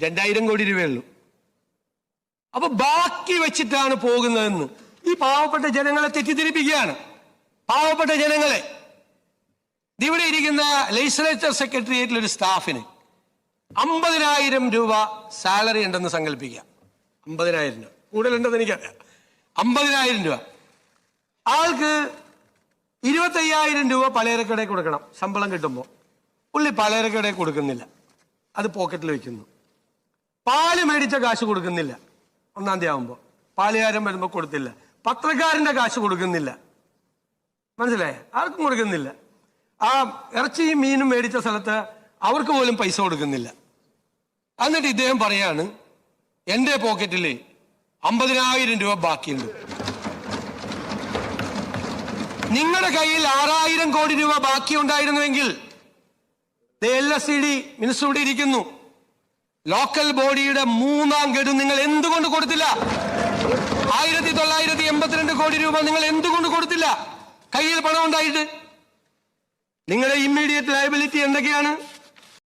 2000 കോടി രൂപയുള്ളൂ. അപ്പൊ ബാക്കി വെച്ചിട്ടാണ് പോകുന്നതെന്ന് ഈ പാവപ്പെട്ട ജനങ്ങളെ തെറ്റിദ്ധരിപ്പിക്കുകയാണ്. പാവപ്പെട്ട ജനങ്ങളെ ഇവിടെ ഇരിക്കുന്ന ലെജിസ്ലേച്ചർ സെക്രട്ടേറിയറ്റിൽ ഒരു സ്റ്റാഫിന് 50,000 രൂപ സാലറി ഉണ്ടെന്ന് സങ്കല്പിക്കുക. 50,000 രൂപ കൂടുതലുണ്ടെന്ന് എനിക്കറിയാം. 50,000 രൂപ ആൾക്ക് 25,000 രൂപ പലചരക്കടയിൽ കൊടുക്കണം ശമ്പളം കിട്ടുമ്പോൾ. പുള്ളി പലചരക്കടയിൽ കൊടുക്കുന്നില്ല, അത് പോക്കറ്റിൽ വെക്കുന്നു. പാല് മേടിച്ച കാശ് കൊടുക്കുന്നില്ല, 1-ാം തീയതി ആകുമ്പോൾ പാലുകാരൻ വരുമ്പോൾ കൊടുത്തില്ല. പത്രക്കാരന്റെ കാശ് കൊടുക്കുന്നില്ല, മനസ്സിലായേ? ആർക്കും കൊടുക്കുന്നില്ല. ആ ഇറച്ചിയും മീനും മേടിച്ച സ്ഥലത്ത് അവർക്ക് പോലും പൈസ കൊടുക്കുന്നില്ല. എന്നിട്ട് ഇദ്ദേഹം പറയാണ് എൻ്റെ പോക്കറ്റിൽ 50,000 രൂപ ബാക്കിയുണ്ട്. നിങ്ങളുടെ കയ്യിൽ 6,000 കോടി രൂപ ബാക്കി ഉണ്ടായിരുന്നുവെങ്കിൽ LSCD മിനിസ്റ്റർ ഇവിടെ ഇരിക്കുന്നു, ലോക്കൽ ബോഡിയുടെ 3-ാം ഗഡു നിങ്ങൾ എന്തുകൊണ്ട് കൊടുത്തില്ല? 1982 കോടി രൂപ നിങ്ങൾ എന്തുകൊണ്ട് കൊടുത്തില്ല? കയ്യിൽ പണം ഉണ്ടായിട്ട്. നിങ്ങളുടെ ഇമ്മീഡിയറ്റ് ലയബിലിറ്റി എന്തൊക്കെയാണ്?